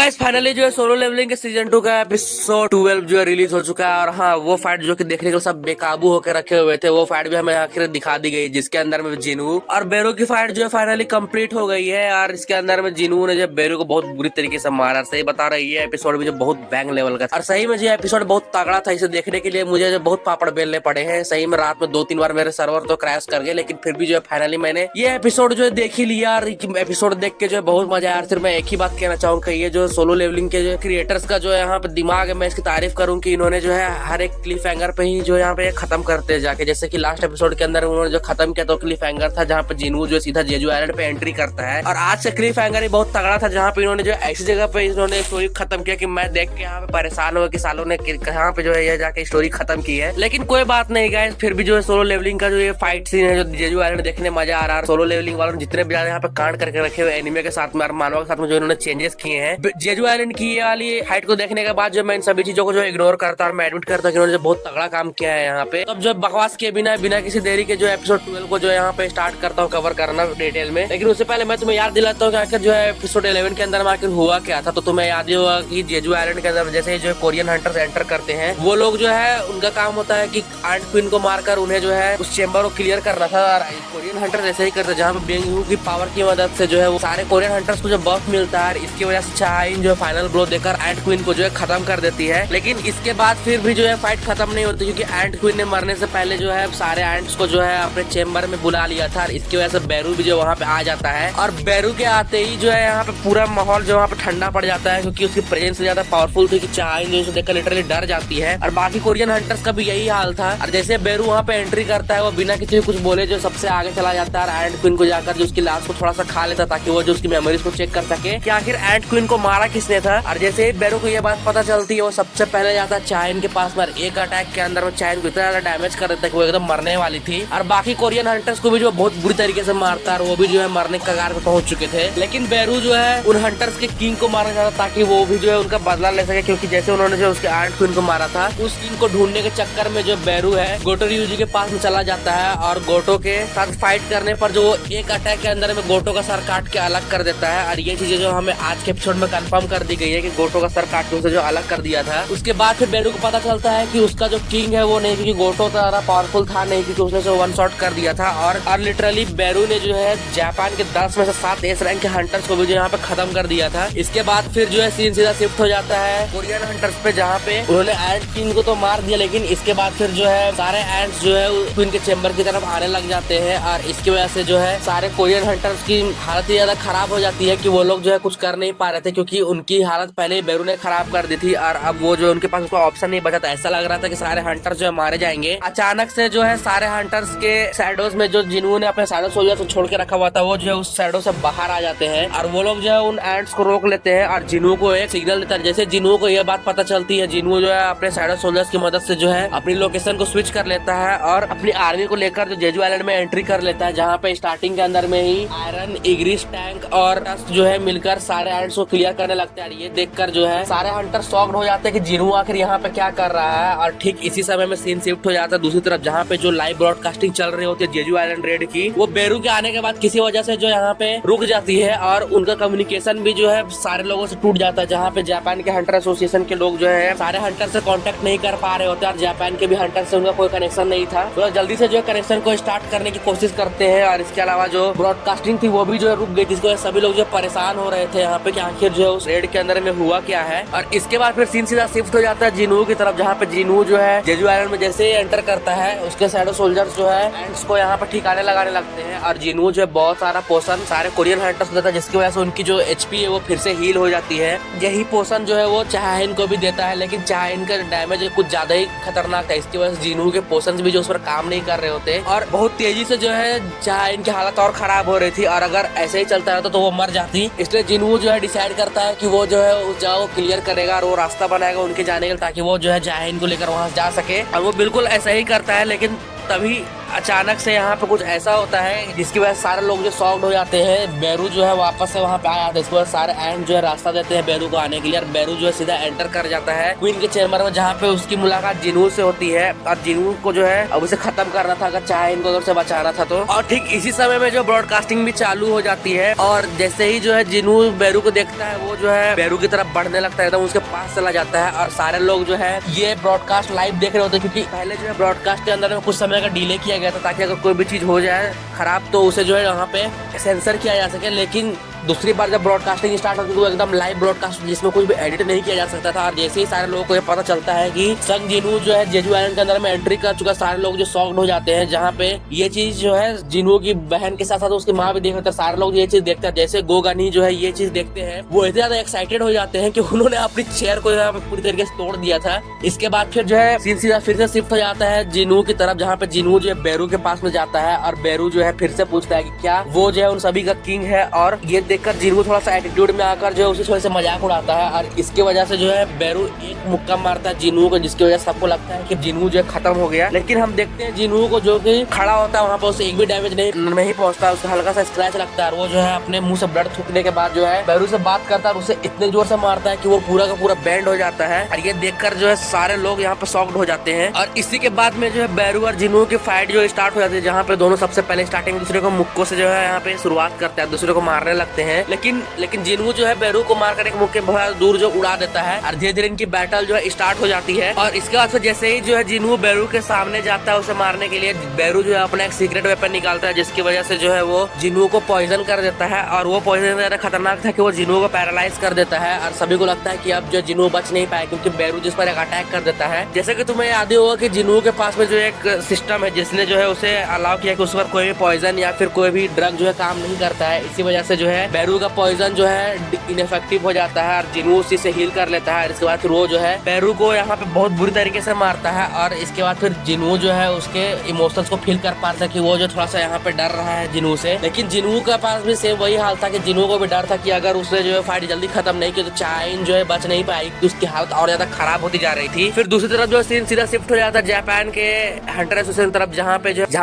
Guys finally जो है solo levelling के सीजन 2 का एपिसोड 12 जो है रिलीज हो चुका है। और हाँ, वो फाइट जो कि देखने के लिए सब बेकाबू होकर रखे हुए थे, वो फाइट भी हमें आखिर दिखा दी गई, जिसके अंदर में जिनू और बेरू की फाइट जो है फाइनली कंप्लीट हो गई है। और इसके अंदर में जिनू ने जो बेरू को बहुत बुरी तरीके से मारा, सही बता रही है। एपिसोड भी जो बहुत बैंग लेवल का, और सही में जो एपिसोड बहुत तगड़ा था। इसे देखने के लिए मुझे जो बहुत पापड़ बेलने पड़े हैं। सही में रात में 2-3 बार मेरे सर्वर तो क्रैश कर गए, लेकिन फिर भी जो है फाइनली मैंने ये एपिसोड जो है देख ही लिया। और एपिसोड देख के जो है बहुत मजा आया। सिर्फ मैं एक ही बात कहना चाहूंगा, ये जो सोलो लेवलिंग के जो क्रिएटर्स का जो है यहाँ पे दिमाग है, मैं इसकी तारीफ करूँ कि इन्होंने जो है हर एक क्लिफ हैंगर पे ही जो यहाँ पे खत्म करते जाके, जैसे कि लास्ट एपिसोड के अंदर उन्होंने जो खत्म किया तो क्लिफ हैंगर था जहाँ पे जिनू जो सीधा जेजू आइलैंड पे एंट्री करता है। और आज से क्लिफ हैंगर ही बहुत तगड़ा था, जहाँ पे इन्होंने जो ऐसी जगह पे इन्होंने स्टोरी खत्म किया कि मैं देख के यहाँ पे परेशान हुआ कि सालों ने कहाँ पे जो है ये जाके स्टोरी खत्म की है। लेकिन कोई बात नहीं गाइस, फिर भी जो है सोलो लेवलिंग का जो ये फाइट सीन है जो जेजू आइलैंड देखने मजा आ रहा है। सोलो लेवलिंग वालों ने जितने भी यहाँ पे कांड करके रखे हुए एनिमे के साथ में और मानवा के साथ में जो इन्होंने चेंजेस किए हैं जेजू आइलैंड की ये वाली हाइट को देखने के बाद जो मैं इन सभी चीजों को जो इग्नोर करता और मैं एडमिट करता कि उन्होंने बहुत तगड़ा काम किया है यहाँ पे। तब जो बकवास के बिना किसी देरी के जो एपिसोड 12 को जो यहाँ पे स्टार्ट करता हूँ कवर करना डिटेल में। लेकिन उससे पहले मैं तुम्हें याद दिलाता हूँ कि आखिर जो है एपिसोड 11 के अंदर आखिर हुआ क्या था। तो तुम्हें याद ही होगा कि जेजू आइलैंड के अंदर जैसे जो कोरियन हंटर्स एंटर करते हैं, वो लोग जो है उनका काम होता है कि एंट क्वीन को मारकर उन्हें जो है उस चेम्बर को क्लियर करना था। और कोरियन हंटर्स ऐसे ही करते, जहाँ पे बेंगयू की पावर की मदद से जो है वो सारे कोरियन हंटर्स को जो बफ मिलता है, इसकी वजह से चाइन जो फाइनल ब्लो देकर एंट क्वीन को जो है खत्म कर देती है। लेकिन इसके बाद फिर भी जो है फाइट खत्म नहीं होती, क्योंकि एंट क्वीन ने मरने से पहले जो है सारे एंट्स को जो है अपने चेम्बर में बुला लिया था। इसकी वजह से बेरू भी जो वहाँ पे आ जाता है, और बेरू के आते ही जो है यहाँ पे पूरा माहौल जो वहाँ पे ठंडा पड़ जाता है, क्योंकि उसकी प्रेजेंस ज्यादा पावरफुल थी कि चाइन जो उसे देखकर लिटरली डर जाती है। और बाकी कोरियन हंटर्स का भी यही हाल था। और जैसे बेरू वहाँ पे एंट्री करता है, वो बिना किसी कुछ बोले जो सबसे आगे चला जाता है और एंट क्वीन को जाकर जो उसकी लाश को थोड़ा सा खा लेता, ताकि वो जो उसकी मेमोरीज को चेक कर सके कि आखिर एंट क्वीन को मारा किसने था। और जैसे ही बेरू को ये बात पता चलती है, वो सबसे पहले जाता है चाइन के पास में। एक अटैक के अंदर वो चाइन को इतना ज्यादा डैमेज कर देता है कि वो एकदम मरने वाली थी। और बाकी कोरियन हंटर्स को भी जो बहुत बुरी तरीके से मारता है, और वो भी जो है मरने के कगार पे पहुंच चुके थे। लेकिन बेरू जो है उन हंटर्स के किंग को मारना चाहता ताकि वो भी जो है उनका बदला ले सके, क्योंकि जैसे उन्होंने जो उसके एंट क्वीन को मारा था, उस किंग को ढूंढने के चक्कर में जो बेरू है गोटो रियूजी के पास में चला जाता है। और गोटो के साथ फाइट करने पर जो एक अटैक के अंदर में गोटो का सर काट के अलग कर देता है। और ये चीजें जो हमें आज के एपिसोड में कंफर्म कर दी गई है कि गोटो का सर काट के उसे जो अलग कर दिया था। उसके बाद फिर बेरू को पता चलता है कि उसका जो किंग है वो नहीं, क्योंकि गोटो ज्यादा पावरफुल था नहीं, क्योंकि उसने जो वन शॉट कर दिया था। और लिटरली बेरू ने जो है जापान के 10 में से 7 एस रैंक के हंटर्स को भी जो यहाँ पे खत्म कर दिया था। इसके बाद फिर जो है सीन सीधा शिफ्ट हो जाता है कोरियन हंटर्स पे, जहाँ पे उन्होंने एंट किंग को तो मार दिया, लेकिन इसके बाद फिर जो है सारे एंट्स जो है क्वीन के चेम्बर की तरफ आने लग जाते हैं। और इसकी वजह से जो है सारे कोरियन हंटर्स की हालत ही ज्यादा खराब हो जाती है कि वो लोग जो है कुछ कर नहीं पा रहे थे, क्योंकि उनकी हालत पहले ही बेरू ने खराब कर दी थी। और अब वो जो उनके पास उसका ऑप्शन नहीं बचा था। ऐसा लग रहा था कि सारे हंटर्स जो है मारे जाएंगे। अचानक से जो है सारे हंटर्स के शैडोज में जो जिनू ने अपने शैडो सोल्जर्स को छोड़ के रखा हुआ था, वो जो है उस शैडो से बाहर आ जाते हैं। और वो लोग जो है उन एंट्स को रोक लेते हैं और जिनू को एक सिग्नल देता है। जैसे जिनू को यह बात पता चलती है, जिनू जो है अपने शैडो सोल्जर्स की मदद से जो है अपनी लोकेशन को स्विच कर लेता है और अपनी आर्मी को लेकर जो जेजू आइलैंड में एंट्री कर लेता है, जहाँ पे स्टार्टिंग के अंदर में ही आयरन, इग्रिस, टैंक और टस्क जो है मिलकर सारे एंट्स को क्लियर करने लगते हैं। ये देखकर जो है सारे हंटर शॉक्ड हो जाते हैं कि जिनू आखिर यहाँ पे क्या कर रहा है। और ठीक इसी समय में सीन शिफ्ट हो जाता है दूसरी तरफ, जहाँ पे जो लाइव ब्रॉडकास्टिंग चल रही होती है जेजू आइलैंड रेड की, वो बेरू के आने के बाद किसी वजह से जो यहाँ पे रुक जाती है। और उनका कम्युनिकेशन भी जो है सारे लोगों से टूट जाता है, जहाँ पे जापान के हंटर एसोसिएशन के लोग जो है सारे हंटर से कांटेक्ट नहीं कर पा रहे होते, और जापान के भी हंटर से उनका कोई कनेक्शन नहीं था। तो जल्दी से जो है कनेक्शन को स्टार्ट करने की कोशिश करते हैं। और इसके अलावा जो ब्रॉडकास्टिंग थी वो भी जो है रुक गई, जिसको सभी लोग जो परेशान हो रहे थे यहाँ पे कि आखिर जो है उस रेड के अंदर में हुआ क्या है। और इसके बाद फिर सीन सीधा शिफ्ट हो जाता है जिनू की तरफ, जहाँ पे जिनू जो है जेजू आइलैंड में जैसे ही एंटर करता है, उसके शैडो सोल्जर्स जो है एंट्स को यहाँ पे ठिकाने लगाने लगते हैं। और जिनू जो है बहुत सारा पोषण सारे कोरियन हंटर्स देता है, जिसकी वजह से उनकी जो एचपी है वो फिर से हील हो जाती है। यही पोषण जो है वो चाइन को भी देता है, लेकिन चाइन का डैमेज कुछ ज्यादा ही खतरनाक था। इसकी वजह से जिनू के पोषण भी जो उस पर काम नहीं कर रहे होते, और बहुत तेजी से जो है चाइन की हालत और खराब हो रही थी। और अगर ऐसे ही चलता रहता तो वो मर जाती। इसलिए जिनू जो है डिसाइड करता है कि वो जो है उस जगह को क्लियर करेगा और वो रास्ता बनाएगा उनके जाने के लिए, ताकि वो जो है जाइन को लेकर वहां जा सके। और वो बिल्कुल ऐसा ही करता है। लेकिन तभी अचानक से यहाँ पे कुछ ऐसा होता है जिसकी वजह से सारे लोग जो शॉक्ड हो जाते हैं। बेरू जो है वापस से वहाँ पे आ जाता है। इसके बाद सारे एंड जो है रास्ता देते हैं बेरू को आने के लिए, और बेरू जो है सीधा एंटर कर जाता है क्वीन के चेम्बर में, जहाँ पे उसकी मुलाकात जिनू से होती है। और जिनू को जो है अब उसे खत्म करना था अगर चाहे इनको अगर से बचाना था तो। और ठीक इसी समय में जो ब्रॉडकास्टिंग भी चालू हो जाती है, और जैसे ही जो है जिनू बेरू को देखता है वो जो है बेरू की तरफ बढ़ने लगता है, एकदम उसके पास चला जाता है। और सारे लोग जो है ये ब्रॉडकास्ट लाइव देख रहे होते हैं, क्योंकि पहले जो है ब्रॉडकास्ट के अंदर में कुछ समय का डिले किया गया था ताकि अगर कोई भी चीज हो जाए खराब तो उसे जो है यहाँ पे सेंसर किया जा सके। लेकिन दूसरी बार जब ब्रॉडकास्टिंग स्टार्ट होती तो एकदम लाइव ब्रॉडकास्ट जिसमें कुछ भी एडिट नहीं किया जा सकता था। और जैसे ही सारे लोगों को ये पता चलता है कि संग जिनू जो है जेजू आइलैंड के अंदर में एंट्री कर चुका, सारे लोग जो शॉक्ड हो जाते हैं। जहाँ पे ये चीज जो है जिनू की बहन के साथ साथ उसकी माँ भी देख रहे थे, सारे लोग ये चीज देखते हैं। जैसे गोगानी जो है ये चीज देखते हैं, वो इतने ज्यादा एक्साइटेड हो जाते हैं कि उन्होंने अपनी चेयर को यहाँ पे पूरी तरीके से तोड़ दिया था। इसके बाद फिर जो है सीन सीधा फिर से शिफ्ट हो जाता है जिनू की तरफ, जहाँ पे जिनू जो है बेरू के पास में जाता है। और बेरू जो है फिर से पूछता है कि क्या वो जो है उन सभी का किंग है। और ये देखकर जिनू थोड़ा एटीट्यूड में आकर जो है उसे थोड़े से मजाक उड़ाता है। और इसके वजह से जो है बेरू एक मुक्का मारता है जिनू को, जिसकी वजह से सबको लगता है कि जिनू जो है खत्म हो गया। लेकिन हम देखते हैं जिनू को जो कि खड़ा होता है वहाँ पर उसे एक भी डैमेज नहीं पहुंचता, उसका हल्का सा स्क्रैच लगता है। और वो जो है अपने मुंह से ब्लड थूकने के बाद जो है बेरू से बात करता है और उसे इतने जोर से मारता है कि वो पूरा का पूरा बैंड हो जाता है। और ये देखकर जो है सारे लोग यहाँ पे शॉक्ड हो जाते हैं। और इसी के बाद में जो है बेरू और जिनू की फाइट जो स्टार्ट हो जाती है, जहाँ पे दोनों सबसे पहले स्टार्टिंग में दूसरे को मुक्कों से जो है यहाँ पे शुरुआत करते हैं, दूसरे को मारने लगते हैं। लेकिन जिनू जो है बेरू को मारकर एक मुक्के बहुत दूर जो उड़ा देता है। और धीरे धीरे इनकी बैटल जो है स्टार्ट हो जाती है। और इसके बाद जैसे ही जो है जिनू बेरू के सामने जाता है उसे मारने के लिए, बेरू जो है अपना एक सीक्रेट वेपन निकालता है, जिसकी वजह से जो है वो जिनू को पॉइजन कर देता है। और वो पॉइजन ज्यादा खतरनाक था कि वो जिनू को पैरालाइज कर देता है। और सभी को लगता है कि अब जो जिनू बच नहीं पाए, क्योंकि बेरू जिस पर एक अटैक कर देता है। जैसे कि तुम्हें याद ही होगा कि जिनू के पास में जो एक सिस्टम है जिसने जो है उसे अलाउ किया कि उस पर कोई भी पॉइजन या फिर कोई भी ड्रग जो है काम नहीं करता है। इसी वजह से जो है बेरू का पॉइजन जो है इनफेक्टिव हो जाता है और जिनू उसी से हील कर लेता है। इसके बाद फिर वो जो है बेरू को यहाँ पे बहुत बुरी तरीके से मारता है। और इसके बाद फिर जिनू जो है उसके इमोशंस को फील कर पाता है कि वो जो थोड़ा सा यहाँ पे डर रहा है जिनू से। लेकिन जिनू के पास भी सेम वही हाल था कि जिनू को भी डर था कि अगर उसने जो है फाइट जल्दी खत्म नहीं की तो चाइन जो है बच नहीं पाई, तो उसकी हालत और ज्यादा खराब होती जा रही थी। फिर दूसरी तरफ जो सीन सीधा शिफ्ट हो जाता है जापान के हंटर एसोसिएशन तरफ, जहाँ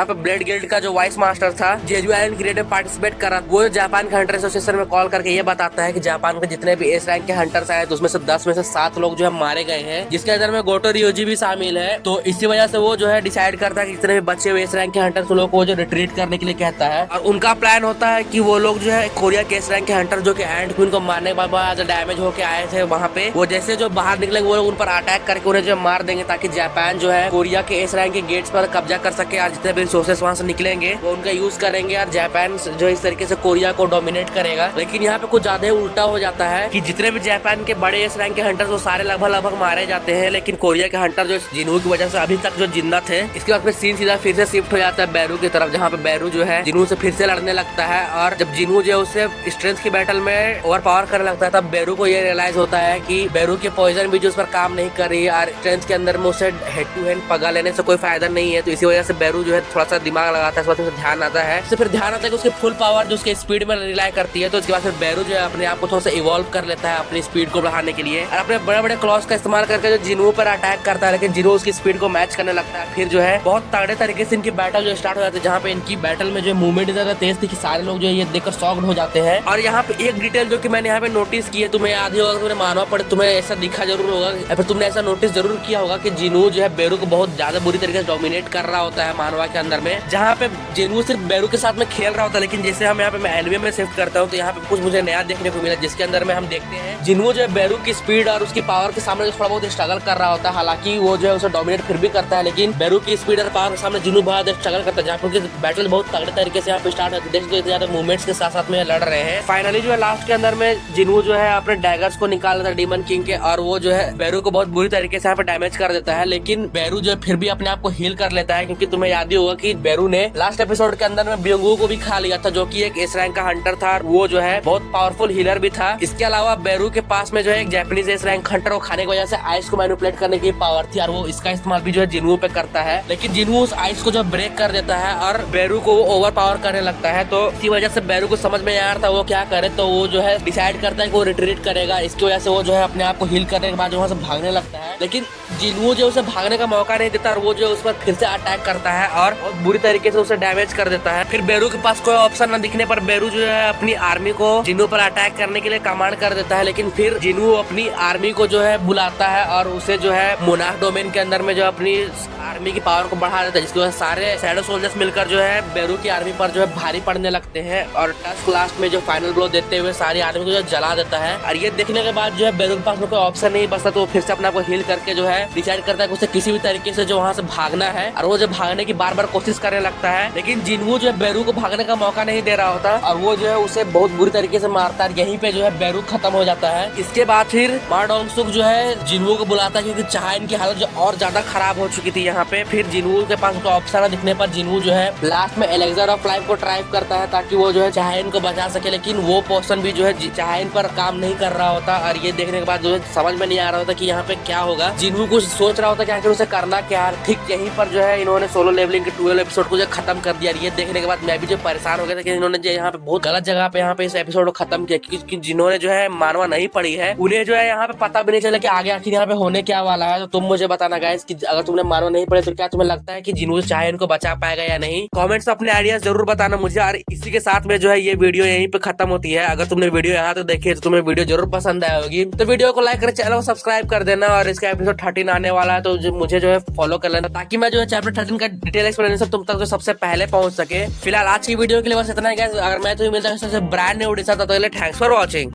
पे ब्लेड गिल्ड का जो वाइस मास्टर था जेजू आइलैंड क्रिएट में पार्टिसिपेट कर रहा, वो जापान के हंटर एसोसिएशन में कॉल करके ये बताता है कि जापान के जितने भी एस रैंक के हंटर्स आए तो उसमें से 10 में से 7 लोग जो है मारे गए हैं, जिसके अंदर में गोटो रियोजी भी शामिल है। तो इसी वजह से वो जो है डिसाइड करता है कि जितने भी बच्चे हुए एस रैंक के हंटर्स लोगों को जो रिट्रीट करने के लिए कहता है। और उनका प्लान होता है कि वो लोग जो है कोरिया के एस रैंक के हंटर जो कि एंड क्वीन को मारने के बाद डैमेज होके आए थे वहाँ पे, वो जैसे जो बाहर निकलेंगे वो लोग उन पर अटैक करके उन्हें जो मार देंगे, ताकि जापान जो है कोरिया के एस रैंक के गेट्स पर कब्जा कर सके। और जितने भी रिसोर्सेस वहाँ से निकलेंगे वो उनका यूज करेंगे और जापान जो इस तरीके से कोरिया को डोमिनेट करेगा। लेकिन यहाँ पे कुछ ज्यादा ही उल्टा हो जाता है कि जितने भी जापान के बड़े एस रैंक के हंटर्स वो सारे लगभग मारे जाते हैं, लेकिन कोरिया के हंटर जो जिनू की वजह से अभी तक जो जिंदा थे। इसके बाद फिर सीन सीधा फिर से शिफ्ट हो जाता है बेरू की तरफ, जहाँ पे बेरू जो है जिनू से फिर से लड़ने लगता है। और जब जिनू जो है उससे स्ट्रेंथ की बैटल में ओवर पावर करने लगता है, तब बेरू को ये रियलाइज होता है कि बेरू के पॉइजन भी जो उस पर काम नहीं कर रही है और स्ट्रेंथ के अंदर में उसे हेड टू हेड पगा लेने से कोई फायदा नहीं है। तो इसी वजह से बेरू जो है थोड़ा सा दिमाग लगाता है, इस बात में ध्यान आता है। फिर ध्यान आता है कि उसकी फुल पावर जो उसके स्पीड में रिलाई करती है। तो इसके बाद फिर बेरू जो है अपने आप को थोड़ा सा इवॉल्व कर लेता है अपनी स्पीड को बढ़ाने के लिए, और अपने बड़े बड़े क्लॉज का इस्तेमाल करके जो जिनू पर अटैक करता है, लेकिन जिनू उसकी स्पीड को मैच करने लगता है। फिर जो है बहुत तगड़े तरीके से इनकी बैटल जो स्टार्ट हो जाती है, जहाँ पे इनकी बैटल में जो मूवमेंट ज्यादा तेज थी कि सारे लोग जो है ये देखकर शॉक्ड हो जाते हैं। और यहाँ पे एक डिटेल जो कि मैंने यहाँ पे नोटिस की है, तुम्हें याद ही होगा, तुम्हें मानना पड़े, तुम्हें ऐसा दिखा जरूर होगा या फिर तुमने ऐसा नोटिस जरूर किया होगा कि जिनू जो है बेरू को बहुत ज्यादा बुरी तरीके से डोमिनेट कर रहा होता है मानवा के अंदर में, जहाँ पे जिनू सिर्फ बेरू के साथ में खेल रहा होता है। लेकिन जैसे हम यहाँ पे मैं एनिमे में शिफ्ट करता हूँ तो यहाँ पे कुछ मुझे नया देखने को मिला, जिसके अंदर में हम देखते हैं जिनू जो है बेरू की स्पीड और उसकी पावर के सामने थोड़ा बहुत स्ट्रगल कर रहा होता है। हालांकि वो जो है उसे डोमिनेट फिर भी करता है, लेकिन बेरू की स्पीड और पावर के सामने जिनू बहुत स्ट्रगल करता है, जहाँ पर बैटल बहुत तगड़े तरीके से यहाँ पे स्टार्ट होती है। देखते ज्यादा मूवमेंट्स के साथ साथ में लड़ रहे हैं। फाइनली जो है लास्ट के अंदर में जिनू जो है अपने डैगर्स को निकाल लेता है डीमन किंग के, और वो जो है बेरू को बहुत बुरी तरीके से यहाँ पे डैमेज कर देता है। लेकिन बेरू जो है फिर भी अपने आप को हील कर लेता है, क्योंकि तुम्हें याद ही होगा कि बेरू ने लास्ट एपिसोड के अंदर में ब्योंगू को भी खा लिया था, जो कि एक एस रैंक का हंटर था। वो जो है बहुत पावरफुल हीलर भी था। इसके अलावा बेरू के पास में जो है एक जापानीज एस रैंक हंटर को खाने की वजह से आइस को मैनिपुलेट करने की पावर थी और वो इसका इस्तेमाल भी जो है जिन्वू पे करता है, लेकिन जिन्वू उस आइस को जो ब्रेक कर देता है और बेरू को वो ओवर पावर करने लगता है। तो इसी वजह से बेरू को समझ में आ रहा था वो क्या करे, तो वो जो है डिसाइड करता है कि वो रिट्रीट करेगा। इसकी वजह से वो जो है अपने आप को हील करने के बाद वहाँ से भागने लगता है, लेकिन जिन्वू जो उसे भागने का मौका नहीं देता और वो जो उस पर फिर से अटैक करता है और बहुत बुरी तरीके से उसे डैमेज कर देता है। फिर बेरू के पास कोई ऑप्शन न दिखने पर बेरू जो है अपनी आर्मी को जिन्वू पर अटैक करने के लिए कमांड कर देता है, लेकिन फिर जिन्वू अपनी आर्मी को जो है बुलाता है और उसे जो है मोनार्क डोमेन के अंदर में जो अपनी आर्मी की पावर को बढ़ा देता है, जिसकी वजह से सारे शैडो सोल्जर्स मिलकर जो है बेरू की आर्मी पर जो है भारी पड़ने लगते हैं और टस्क लास्ट में जो फाइनल ब्लो देते हुए सारी आर्मी को जो जला देता है। और ये देखने के बाद जो है बेरू के पास में कोई ऑप्शन नहीं बचता, तो वो फिर से अपने आप को हील करके जो है डिसाइड करता है कि उसे किसी भी तरीके से जो वहाँ से भागना है और वो जो भागने की बार बार कोशिश करने लगता है, लेकिन जिन्वू जो है बेरू को भागने का मौका नहीं दे रहा होता और वो जो है उसे बहुत बुरी तरीके से मारता है। यहीं पे जो है बेरू खत्म हो जाता है। इसके बाद फिर मा डोंगसुक जो है जिन्वू को बुलाता है क्योंकि चाहाइन की हालत जो और ज्यादा खराब हो चुकी थी यहाँ पे। फिर जिन्वू के पास उसका ऑप्शन दिखने पर जिन्वू जो है लास्ट में एलेक्सर ऑफ लाइफ को ट्राई करता है ताकि वो जो है चाहाइन को बचा सके, लेकिन वो पोर्शन भी जो है चाहाइन पर काम नहीं कर रहा होता। और ये देखने के बाद जो है समझ में नहीं आ रहा होता कि यहाँ पे क्या होगा। जिन्वू कुछ सोच रहा होता कि आखिर उसे करना क्या है। ठीक यहीं पर जो है इन्होंने सोलो लेवलिंग के 12 एपिसोड को जो खत्म कर दिया। ये देखने के बाद मैं भी जो परेशान हो गया था कि इन्होंने जो यहाँ पे बहुत गलत जगह पे यहाँ पे इस एपिसोड को खत्म किया, क्योंकि जिन्होंने जो है मानवा नहीं पड़ी है उन्हें जो है यहाँ पे पता भी नहीं चला कि आगे आखिर यहाँ पे होने क्या वाला है। तो तुम मुझे बताना गाइस कि अगर तुमने मानवा नहीं पड़े तो क्या तुम्हें लगता है कि जिन्वू चाहे इनको बचा पाएगा या नहीं। कमेंट्स में अपने आइडियाज जरूर बताना मुझे। और इसी के साथ में जो है ये वीडियो यहीं पे खत्म होती है। अगर तुमने वीडियो यहाँ तक देखी है तो तुम्हें वीडियो जरूर पसंद आई होगी, तो वीडियो को लाइक कर चैनल को सब्सक्राइब कर देना। और इसका एपिसोड 13 आने वाला है तो मुझे जो है फॉलो कर लेना ताकि मैं जो है चैप्टर 13 का डिटेल एक्सप्लेनेशन तुम तक जो सबसे पहले पहुंच सके। फिलहाल आज की वीडियो के लिए बस इतना ही गाइस। अगर मैं तो मिलता है ब्रांड न्यू उड़ीसा, तो थैंक्स फॉर वॉचिंग।